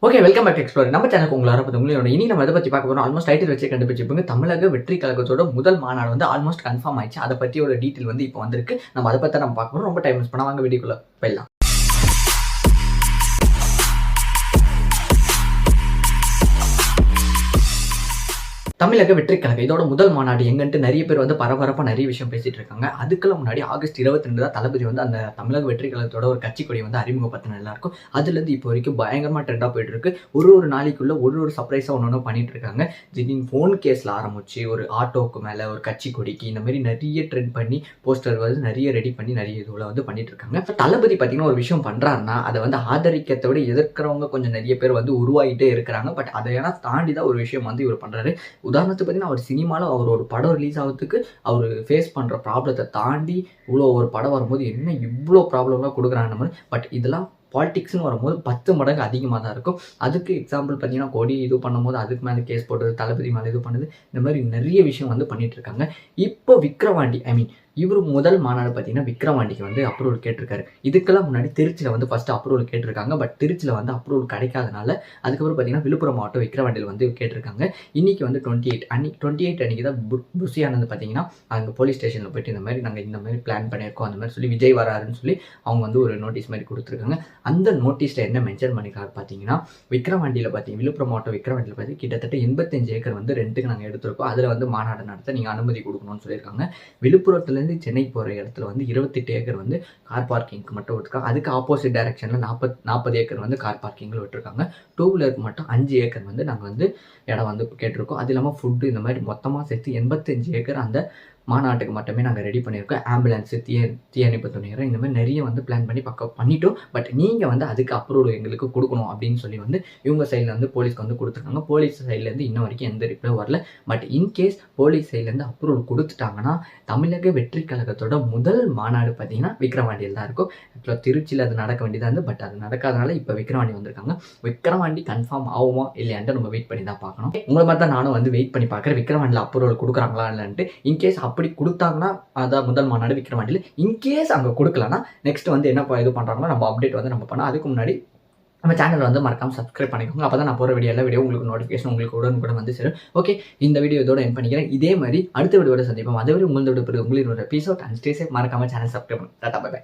Okay, welcome back to Explore. நம்ம சேனலுக்கு உங்களை உங்களோட இனி நம்ம எதை பற்றி பார்க்க போகிறோம். ஆல்மோஸ்ட் டைட்டில் வச்சு கண்டுபிடிச்சிருப்பீங்க. தமிழக வெற்றி கழகத்தோட முதல் மாநாடு வந்து ஆல்மோஸ்ட் கன்ஃபார்ம் ஆயிடுச்சு. அதை பற்றி ஒரு டீட்டெயில் வந்து இப்போ வந்திருக்கு. நம்ம அதை பற்றி நம்ம பார்க்க போகிறோம். ரொம்ப டைம் மிஸ் பண்ண வாங்க வீடியோக்குள்ள போயிடலாம். தமிழக வெற்றி கழகம் இதோட முதல் மாநாடு எங்கன்ட்டு நிறைய பேர் வந்து பரபரப்பாக நிறைய விஷயம் பேசிட்டு இருக்காங்க. அதுக்கெல்லாம் முன்னாடி ஆகஸ்ட் 22 தான் தளபதி வந்து அந்த தமிழக வெற்றி கழகத்தோட ஒரு கட்சி கொடி வந்து அறிமுகப்படுத்தின எல்லாருக்கும். அதுலேருந்து இப்போ வரைக்கும் பயங்கரமாக ட்ரெண்டாக போயிட்டு இருக்கு. ஒரு நாளைக்குள்ள ஒரு சர்ப்ரைஸாக ஒன்று பண்ணிட்டு இருக்காங்க. திடீர்னு ஃபோன் கேஸில் ஆரம்பிச்சு ஒரு ஆட்டோவுக்கு மேலே ஒரு கட்சி கொடிக்கு இந்த மாதிரி நிறைய ட்ரெண்ட் பண்ணி போஸ்டர் வந்து நிறைய ரெடி பண்ணி நிறைய இதுவில் வந்து பண்ணிட்டு இருக்காங்க. தளபதி பார்த்தீங்கன்னா ஒரு விஷயம் பண்ணுறாருன்னா அதை வந்து ஆதரிக்கிறத விட எதிர்க்கிறவங்க கொஞ்சம் நிறைய பேர் வந்து உருவாகிட்டே இருக்கிறாங்க. பட் அதையெல்லாம் தாண்டி தான் ஒரு விஷயம் வந்து இவர் பண்ணுறாரு. உதாரணத்துக்கு பார்த்தீங்கன்னா அவர் சினிமாவில் அவர் ஒரு படம் ரிலீஸ் ஆகிறதுக்கு அவர் ஃபேஸ் பண்ணுற ப்ராப்ளத்தை தாண்டி இவ்வளோ ஒரு படம் வரும்போது என்ன இவ்வளோ ப்ராப்ளம்லாம் கொடுக்குறாங்க. பட் இதெல்லாம் பாலிடிக்ஸ்னு வரும்போது 10 மடங்கு அதிகமாக தான் இருக்கும். அதுக்கு எக்ஸாம்பிள் பார்த்தீங்கன்னா கொடி இது பண்ணும்போது அதுக்கு மேலே கேஸ் போடுறது, தளபதி மேலே இது பண்ணுது, இந்த மாதிரி நிறைய விஷயம் வந்து பண்ணிட்டு இருக்காங்க. இப்போ விக்ரவாண்டி இவர் முதல் மாநாடு பார்த்தீங்கன்னா விக்ரவாண்டிக்கு வந்து அப்ரூவல் கேட்டிருக்காரு. இதுக்கெல்லாம் முன்னாடி திருச்சியில் வந்து ஃபர்ஸ்ட் அப்ரூவல் கேட்டிருக்காங்க. பட் திருச்சியில் வந்து அப்ரூவல் கிடைக்காதனால அதுக்கப்புறம் பார்த்தீங்கன்னா விழுப்புரம் மாவட்டம் விக்ரவாண்டியில் வந்து கேட்டிருக்காங்க. இன்னைக்கு வந்து 28 அன்னைக்கு தான் புஷி ஆனந்த் பார்த்தீங்கன்னா அங்கே போலீஸ் ஸ்டேஷனில் போயிட்டு இந்த மாதிரி பிளான் பண்ணியிருக்கோம் அந்த மாதிரி சொல்லி விஜய் வராருன்னு சொல்லி அவங்க வந்து ஒரு நோட்டீஸ் மாதிரி கொடுத்துருக்காங்க. அந்த நோட்டீஸில் என்ன மென்ஷன் பண்ணிக்காரு பார்த்தீங்கன்னா விக்ரவாண்டியில் விழுப்புரம் மாவட்டம் விக்ரவாண்டியில் பார்த்தீங்கன்னா கிட்டத்தட்ட 85 ஏக்கர் வந்து ரெண்டுக்கு நாங்கள் எடுத்திருக்கோம். அதில் வந்து மாநாடு நடத்த நீங்கள் அனுமதி கொடுக்கணும்னு சொல்லியிருக்காங்க. விழுப்புரத்தில் சென்னை போகிற இடத்துல வந்து 28 ஏக்கர் வந்து கார் பார்க்கிங்க்கு மட்டும் விட்டுருக்காங்க. அதுக்கு ஆப்போசிட் டைரக்ஷனில் 40 ஏக்கர் வந்து கார் பார்க்கிங்கில் விட்டுருக்காங்க. 2 வீலருக்கு மட்டும் 5 ஏக்கர் வந்து நாங்கள் வந்து இடம் வந்து கேட்டிருக்கோம். அது இல்லாமல் ஃபுட்டு இந்த மாதிரி மொத்தமாக சேர்த்து 85 ஏக்கர் அந்த மாநாட்டுக்கு மட்டுமே நாங்கள் ரெடி பண்ணியிருக்கோம். ஆம்புலன்ஸு, தீயணைப்பு துணையர் இந்த மாதிரி நிறைய வந்து பிளான் பண்ணி பண்ணிட்டோம். பட் நீங்கள் வந்து அதுக்கு அப்ரூவல் எங்களுக்கு கொடுக்கணும் அப்படின்னு சொல்லி வந்து இவங்க சைடில் வந்து போலீஸ்க்கு வந்து கொடுத்துருக்காங்க. போலீஸ் சைட்லேருந்து இன்ன வரைக்கும் எந்த ரிப்ளை வரல. பட் இன்கேஸ் போலீஸ் சைட்லேருந்து அப்ரூவல் கொடுத்துட்டாங்கன்னா தமிழக வெற்றி கழகத்தோட முதல் மாநாடு பார்த்தீங்கன்னா விக்ரவாண்டியில் தான் இருக்கும். ஆக்சுவலாக திருச்சியில் அது நடக்க வேண்டியதாக இருந்து பட் அது நடக்காதனால இப்போ விக்ரவாண்டி வந்திருக்காங்க. விக்ரவாண்டி கன்ஃபார்ம் ஆகுமா இல்லையான்ட்டு நம்ம வெயிட் பண்ணி தான் பார்க்கணும். உங்களை மாதிரி தான் நானும் வந்து வெயிட் பண்ணி பார்க்குறேன் விக்ரவாண்டியில் அப்ரூவல் கொடுக்குறாங்களா இல்லைன்ட்டு. இன்கேஸ் அப்படி கொடுத்தாங்கன்னா அதான் முதல் மாநாடு விக்ரவாண்டியில். இன்கேஸ் அங்கே கொடுக்கலன்னா நெக்ஸ்ட் வந்து என்ன இது பண்ணுறாங்களோ நம்ம அப்டேட் வந்து நம்ம பண்ணோம். அதுக்கு முன்னாடி நம்ம சேனல் வந்து மறக்காம சப்ஸ்கிரைப் பண்ணிக்கோங்க. அப்போ தான் நான் போகிற வீடியோ உங்களுக்கு நோட்டிஃபிகேஷன் உங்களுக்கு உடனுக்குடன் வந்து சேரும். ஓகே, இந்த வீடியோ இதோட என் பண்ணிக்கிறேன். இதே மாதிரி அடுத்த வீடியோட சந்திப்போம். அதே மாதிரி உங்களோட உங்களின் ஒரு எபிசோட் அண்ட் ஸ்டே சேஃப். மறக்காம சேனல் சப்ஸ்கிரைப் பண்ணுங்க. Tata, bye by.